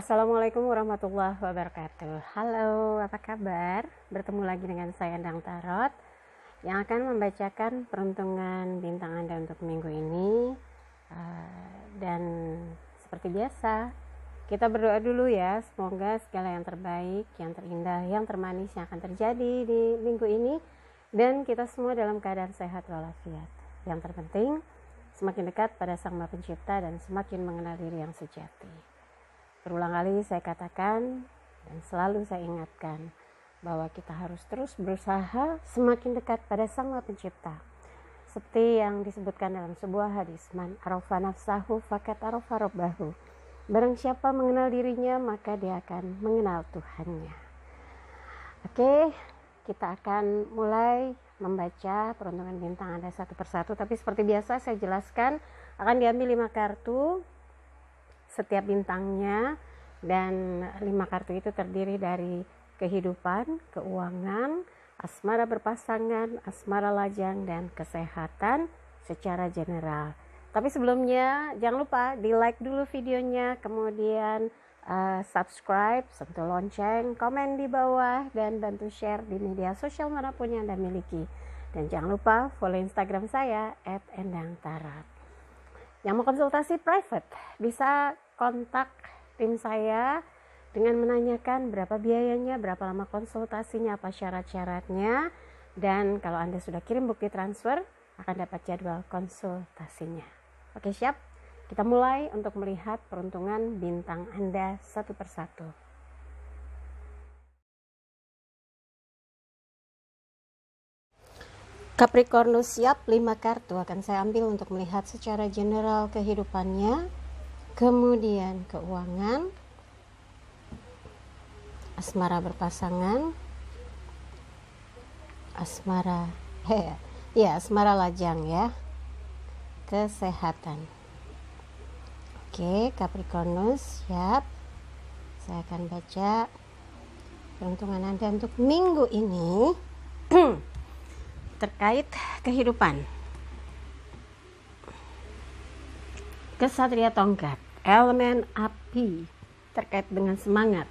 Assalamualaikum warahmatullahi wabarakatuh. Halo, apa kabar? Bertemu lagi dengan saya Endang Tarot yang akan membacakan peruntungan bintang Anda untuk minggu ini. Dan seperti biasa, kita berdoa dulu ya. Semoga segala yang terbaik, yang terindah, yang termanis yang akan terjadi di minggu ini, dan kita semua dalam keadaan sehat walafiat. Yang terpenting, semakin dekat pada Sang Maha Pencipta dan semakin mengenal diri yang sejati. Berulang kali saya katakan dan selalu saya ingatkan bahwa kita harus terus berusaha semakin dekat pada Sang Maha Pencipta. Seperti yang disebutkan dalam sebuah hadis, man arafa nafsahu faqad arafa rabbahu. Barang siapa mengenal dirinya, maka dia akan mengenal Tuhannya. Oke, kita akan mulai membaca peruntungan bintang Anda satu persatu. Tapi seperti biasa saya jelaskan, akan diambil 5 kartu setiap bintangnya, dan 5 kartu itu terdiri dari kehidupan, keuangan, asmara berpasangan, asmara lajang, dan kesehatan secara general. Tapi sebelumnya jangan lupa di like dulu videonya, kemudian subscribe, sentuh lonceng, komen di bawah, dan bantu share di media sosial manapun yang Anda miliki. Dan jangan lupa follow Instagram saya @endangtarot. Yang mau konsultasi private bisa kontak tim saya dengan menanyakan berapa biayanya, berapa lama konsultasinya, apa syarat-syaratnya, dan kalau Anda sudah kirim bukti transfer akan dapat jadwal konsultasinya. Oke, siap? Kita mulai untuk melihat peruntungan bintang Anda satu persatu. Capricornus siap, 5 kartu akan saya ambil untuk melihat secara general kehidupannya, kemudian keuangan, asmara berpasangan, asmara lajang ya, kesehatan. Oke, Capricornus siap. Saya akan baca peruntungan Anda untuk minggu ini. Terkait kehidupan. Kesatria tongkat, elemen api, terkait dengan semangat.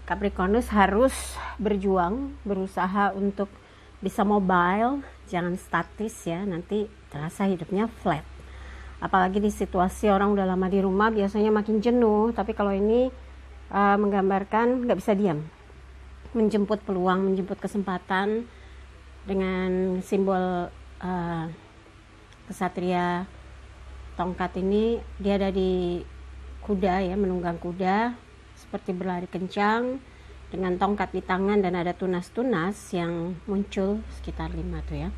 Capricornus harus berjuang, berusaha untuk bisa mobile, jangan statis ya, nanti terasa hidupnya flat. Apalagi di situasi orang udah lama di rumah, biasanya makin jenuh, tapi kalau ini menggambarkan nggak bisa diam, menjemput peluang, menjemput kesempatan. Dengan simbol kesatria tongkat ini, dia ada di kuda ya, menunggang kuda seperti berlari kencang dengan tongkat di tangan, dan ada tunas-tunas yang muncul sekitar 5 tuh ya.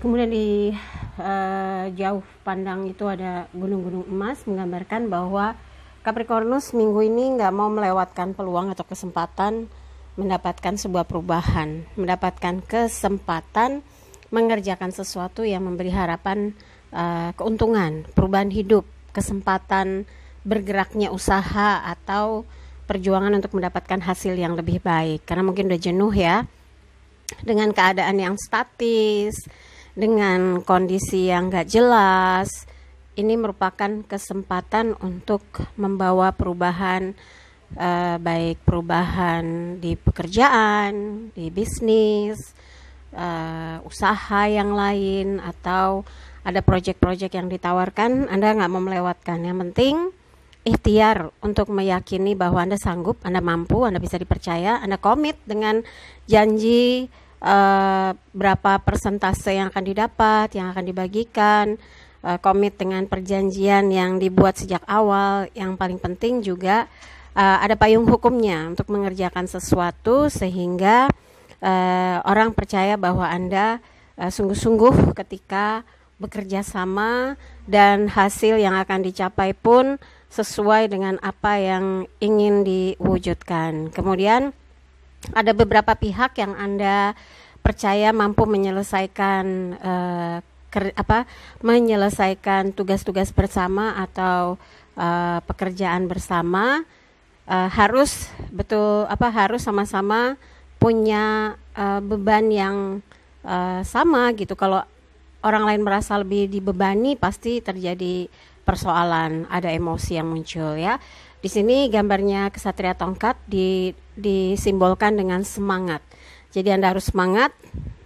Kemudian di jauh pandang itu ada gunung-gunung emas, menggambarkan bahwa Capricornus minggu ini nggak mau melewatkan peluang atau kesempatan mendapatkan sebuah perubahan, mendapatkan kesempatan mengerjakan sesuatu yang memberi harapan keuntungan, perubahan hidup, kesempatan bergeraknya usaha atau perjuangan untuk mendapatkan hasil yang lebih baik. Karena mungkin udah jenuh ya dengan keadaan yang statis, dengan kondisi yang gak jelas. Ini merupakan kesempatan untuk membawa perubahan, baik perubahan di pekerjaan, di bisnis, usaha yang lain, atau ada proyek-proyek yang ditawarkan, Anda nggak mau melewatkan. Yang penting ikhtiar untuk meyakini bahwa Anda sanggup, Anda mampu, Anda bisa dipercaya, Anda komit dengan janji berapa persentase yang akan didapat, yang akan dibagikan, komit dengan perjanjian yang dibuat sejak awal. Yang paling penting juga ada payung hukumnya untuk mengerjakan sesuatu sehingga orang percaya bahwa Anda sungguh-sungguh ketika bekerja sama, dan hasil yang akan dicapai pun sesuai dengan apa yang ingin diwujudkan. Kemudian ada beberapa pihak yang Anda percaya mampu menyelesaikan menyelesaikan tugas-tugas bersama atau pekerjaan bersama. Harus sama-sama punya beban yang sama gitu. Kalau orang lain merasa lebih dibebani, pasti terjadi persoalan, ada emosi yang muncul ya. Di sini gambarnya kesatria tongkat disimbolkan dengan semangat. Jadi Anda harus semangat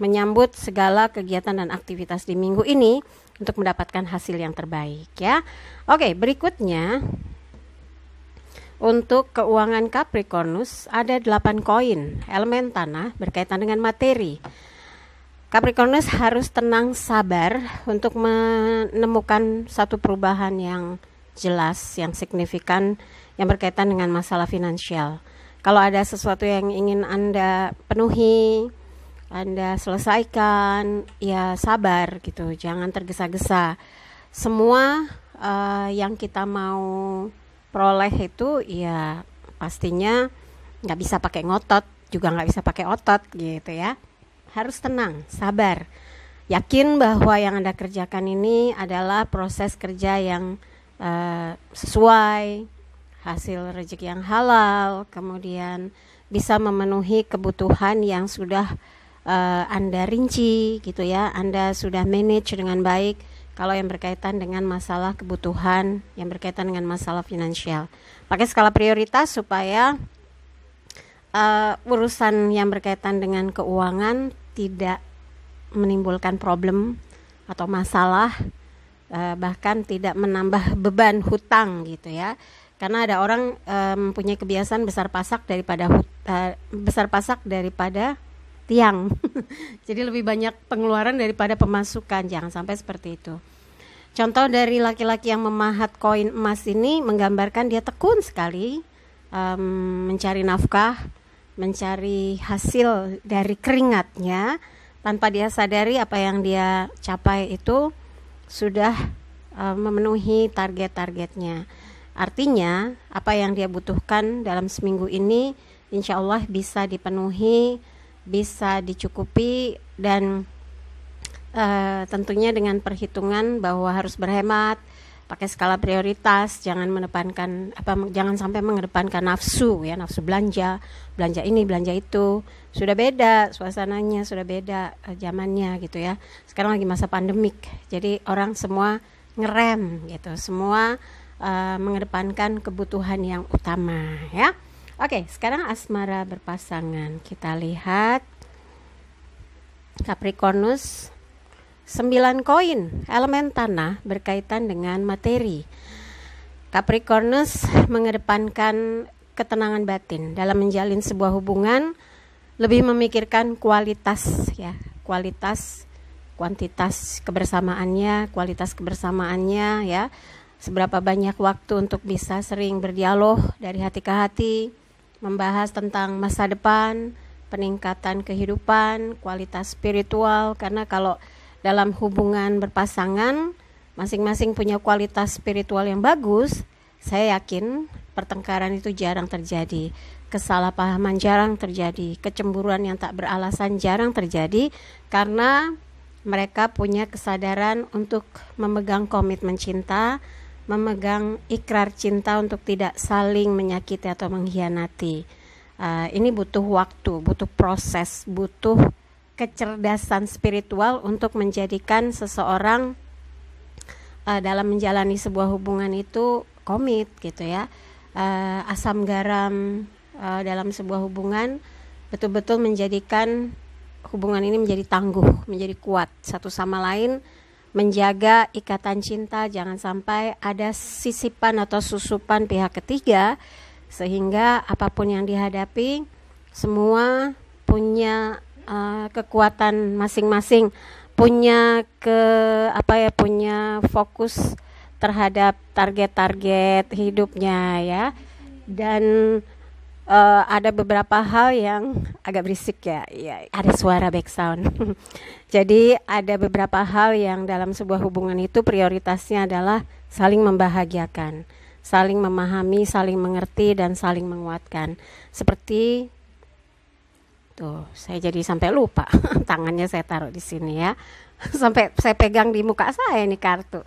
menyambut segala kegiatan dan aktivitas di minggu ini untuk mendapatkan hasil yang terbaik ya. Oke, berikutnya untuk keuangan Capricornus ada 8 koin elemen tanah berkaitan dengan materi. Capricornus harus tenang, sabar untuk menemukan satu perubahan yang jelas, yang signifikan, yang berkaitan dengan masalah finansial. Kalau ada sesuatu yang ingin Anda penuhi, Anda selesaikan, ya sabar gitu, jangan tergesa-gesa. Semua yang kita mau peroleh itu ya pastinya nggak bisa pakai ngotot, juga nggak bisa pakai otot gitu ya. Harus tenang, sabar. Yakin bahwa yang Anda kerjakan ini adalah proses kerja yang sesuai, hasil rezeki yang halal, kemudian bisa memenuhi kebutuhan yang sudah Anda rinci gitu ya, Anda sudah manage dengan baik kalau yang berkaitan dengan masalah kebutuhan, yang berkaitan dengan masalah finansial. Pakai skala prioritas supaya urusan yang berkaitan dengan keuangan tidak menimbulkan problem atau masalah, bahkan tidak menambah beban hutang gitu ya. Karena ada orang mempunyai kebiasaan besar pasak daripada tiang. Jadi lebih banyak pengeluaran daripada pemasukan. Jangan sampai seperti itu. Contoh dari laki-laki yang memahat koin emas ini menggambarkan dia tekun sekali mencari nafkah, mencari hasil dari keringatnya tanpa dia sadari apa yang dia capai itu sudah memenuhi target-targetnya. Artinya apa yang dia butuhkan dalam seminggu ini insya Allah bisa dipenuhi, bisa dicukupi, dan tentunya dengan perhitungan bahwa harus berhemat, pakai skala prioritas, jangan sampai mengedepankan nafsu ya, nafsu belanja ini, belanja itu. Sudah beda suasananya, sudah beda zamannya gitu ya. Sekarang lagi masa pandemik, jadi orang semua ngerem gitu, semua mengedepankan kebutuhan yang utama ya. Oke, sekarang asmara berpasangan. Kita lihat Capricornus 9 koin elemen tanah berkaitan dengan materi. Capricornus mengedepankan ketenangan batin dalam menjalin sebuah hubungan, lebih memikirkan kualitas ya, kuantitas kebersamaannya ya. Seberapa banyak waktu untuk bisa sering berdialog dari hati ke hati, membahas tentang masa depan, peningkatan kehidupan, kualitas spiritual. Karena kalau dalam hubungan berpasangan masing-masing punya kualitas spiritual yang bagus, saya yakin pertengkaran itu jarang terjadi, kesalahpahaman jarang terjadi, kecemburuan yang tak beralasan jarang terjadi, karena mereka punya kesadaran untuk memegang komitmen cinta, memegang ikrar cinta untuk tidak saling menyakiti atau mengkhianati. Ini butuh waktu, butuh proses, butuh kecerdasan spiritual untuk menjadikan seseorang dalam menjalani sebuah hubungan itu komit gitu ya. Asam garam dalam sebuah hubungan betul-betul menjadikan hubungan ini menjadi tangguh, menjadi kuat satu sama lain, menjaga ikatan cinta, jangan sampai ada sisipan atau susupan pihak ketiga, sehingga apapun yang dihadapi semua punya kekuatan masing-masing, punya punya fokus terhadap target-target hidupnya ya. Dan ada beberapa hal yang agak berisik ya, ada suara background. Jadi ada beberapa hal yang dalam sebuah hubungan itu prioritasnya adalah saling membahagiakan, saling memahami, saling mengerti, dan saling menguatkan. Seperti tuh, saya jadi sampai lupa tangannya saya taruh di sini ya, sampai saya pegang di muka saya nih kartu.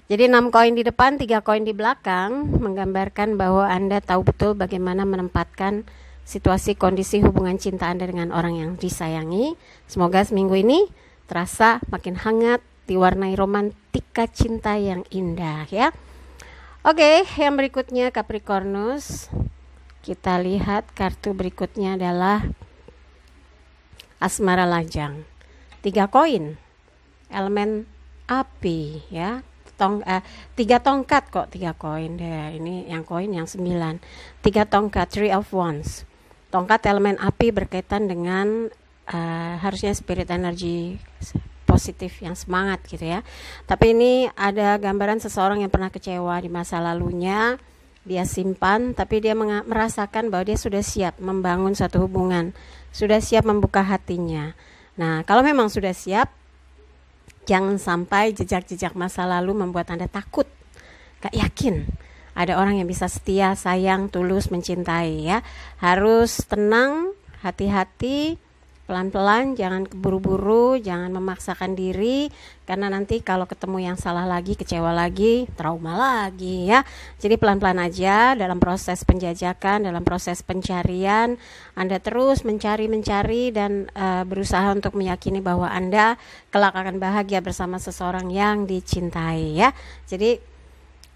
Jadi 6 koin di depan, 3 koin di belakang menggambarkan bahwa Anda tahu betul bagaimana menempatkan situasi kondisi hubungan cinta Anda dengan orang yang disayangi. Semoga seminggu ini terasa makin hangat, diwarnai romantika cinta yang indah ya. Oke, yang berikutnya Capricornus. Kita lihat kartu berikutnya adalah Asmara Lajang. 3 koin, elemen api ya. 3 tongkat kok, 3 koin deh. Ini yang koin yang 9. 3 tongkat, Three of Wands. Tongkat elemen api berkaitan dengan harusnya spirit energi positif yang semangat gitu ya. Tapi ini ada gambaran seseorang yang pernah kecewa di masa lalunya, dia simpan, tapi dia merasakan bahwa dia sudah siap membangun satu hubungan, sudah siap membuka hatinya. Nah, kalau memang sudah siap, jangan sampai jejak-jejak masa lalu membuat Anda takut, gak yakin ada orang yang bisa setia, sayang, tulus, mencintai ya. Harus tenang, hati-hati, pelan-pelan, jangan keburu-buru, jangan memaksakan diri, karena nanti kalau ketemu yang salah lagi, kecewa lagi, trauma lagi ya. Jadi pelan-pelan aja dalam proses penjajakan, dalam proses pencarian. Anda terus mencari dan berusaha untuk meyakini bahwa Anda kelak akan bahagia bersama seseorang yang dicintai ya. Jadi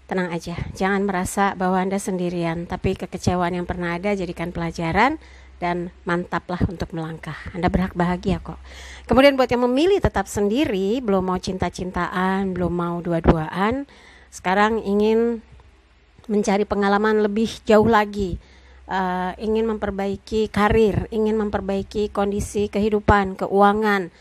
tenang aja, jangan merasa bahwa Anda sendirian, tapi kekecewaan yang pernah ada jadikan pelajaran dan mantaplah untuk melangkah. Anda berhak bahagia kok. Kemudian buat yang memilih tetap sendiri, belum mau cinta-cintaan, belum mau dua-duaan, sekarang ingin mencari pengalaman lebih jauh lagi, ingin memperbaiki karir, ingin memperbaiki kondisi kehidupan, keuangan,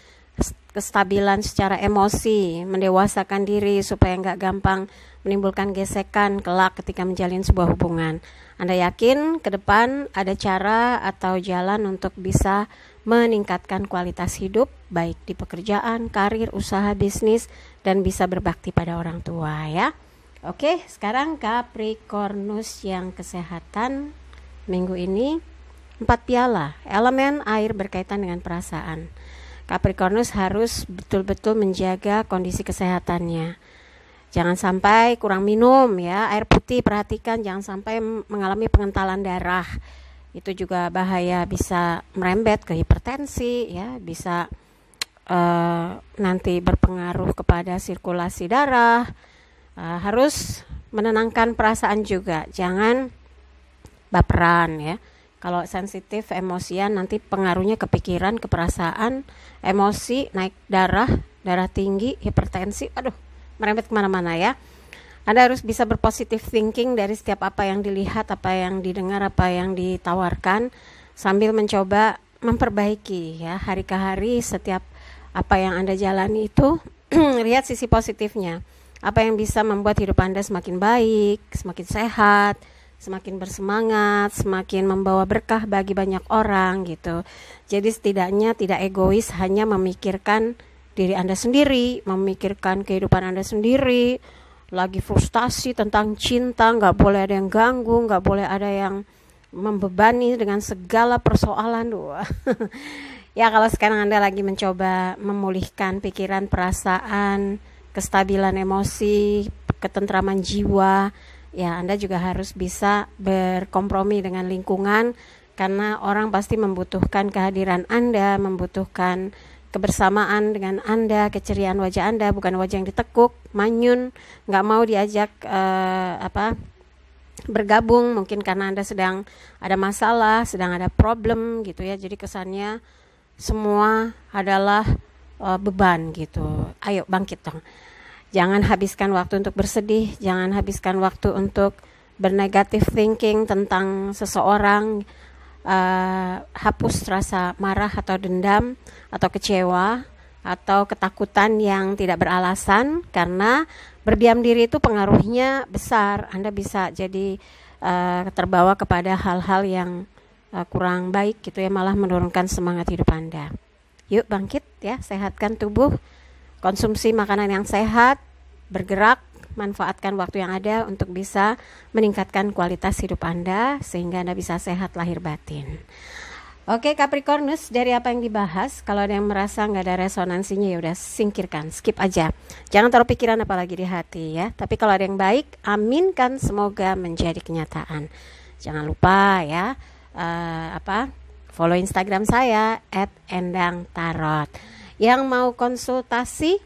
kestabilan secara emosi, mendewasakan diri supaya nggak gampang menimbulkan gesekan kelak ketika menjalin sebuah hubungan. Anda yakin ke depan ada cara atau jalan untuk bisa meningkatkan kualitas hidup, baik di pekerjaan, karir, usaha, bisnis, dan bisa berbakti pada orang tua ya. Oke, sekarang Capricornus yang kesehatan minggu ini 4 piala, elemen air berkaitan dengan perasaan. Capricornus harus betul-betul menjaga kondisi kesehatannya. Jangan sampai kurang minum ya, air putih perhatikan, jangan sampai mengalami pengentalan darah. Itu juga bahaya, bisa merembet ke hipertensi ya, bisa nanti berpengaruh kepada sirkulasi darah. Harus menenangkan perasaan juga, jangan baperan ya. Kalau sensitif, emosian, nanti pengaruhnya ke pikiran, ke perasaan, emosi, naik darah tinggi, hipertensi, merembet kemana-mana ya. Anda harus bisa berpositif thinking dari setiap apa yang dilihat, apa yang didengar, apa yang ditawarkan, sambil mencoba memperbaiki ya hari ke hari. Setiap apa yang Anda jalani itu lihat sisi positifnya, apa yang bisa membuat hidup Anda semakin baik, semakin sehat, semakin bersemangat, semakin membawa berkah bagi banyak orang gitu. Jadi setidaknya tidak egois hanya memikirkan diri Anda sendiri, memikirkan kehidupan Anda sendiri, lagi frustasi tentang cinta, nggak boleh ada yang ganggu, nggak boleh ada yang membebani dengan segala persoalan. Ya kalau sekarang Anda lagi mencoba memulihkan pikiran, perasaan, kestabilan emosi, ketentraman jiwa, ya Anda juga harus bisa berkompromi dengan lingkungan, karena orang pasti membutuhkan kehadiran Anda, membutuhkan kebersamaan dengan Anda, keceriaan wajah Anda, bukan wajah yang ditekuk, manyun, nggak mau diajak bergabung, mungkin karena Anda sedang ada masalah, sedang ada problem gitu ya. Jadi kesannya semua adalah beban gitu. Ayo bangkit dong. Jangan habiskan waktu untuk bersedih, jangan habiskan waktu untuk bernegatif thinking tentang seseorang. Hapus rasa marah atau dendam atau kecewa atau ketakutan yang tidak beralasan, karena berdiam diri itu pengaruhnya besar. Anda bisa jadi terbawa kepada hal-hal yang kurang baik gitu ya, malah menurunkan semangat hidup Anda. Yuk bangkit ya, sehatkan tubuh, konsumsi makanan yang sehat, bergerak, manfaatkan waktu yang ada untuk bisa meningkatkan kualitas hidup Anda sehingga Anda bisa sehat lahir batin. Oke Capricornus, dari apa yang dibahas, kalau ada yang merasa nggak ada resonansinya ya udah singkirkan, skip aja. Jangan taruh pikiran apalagi di hati ya. Tapi kalau ada yang baik, aminkan semoga menjadi kenyataan. Jangan lupa ya, follow Instagram saya @endangtarot. Yang mau konsultasi,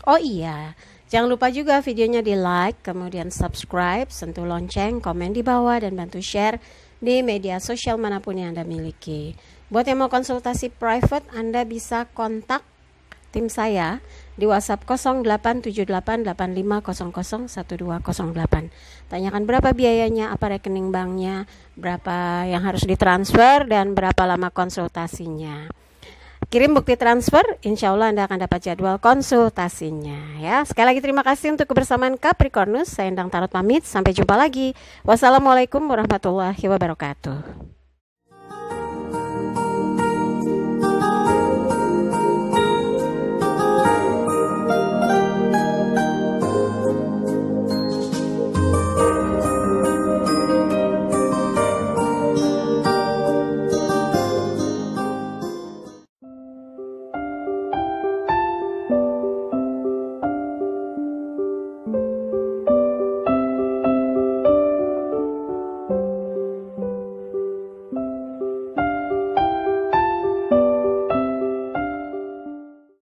oh iya, Jangan lupa juga videonya di like, kemudian subscribe, sentuh lonceng, komen di bawah, dan bantu share di media sosial manapun yang Anda miliki. Buat yang mau konsultasi private, Anda bisa kontak tim saya di WhatsApp 087885001208. Tanyakan berapa biayanya, apa rekening banknya, berapa yang harus ditransfer, dan berapa lama konsultasinya. Kirim bukti transfer, insya Allah Anda akan dapat jadwal konsultasinya. Ya, sekali lagi terima kasih untuk kebersamaan Capricornus. Saya Endang Tarot pamit, sampai jumpa lagi. Wassalamualaikum warahmatullahi wabarakatuh.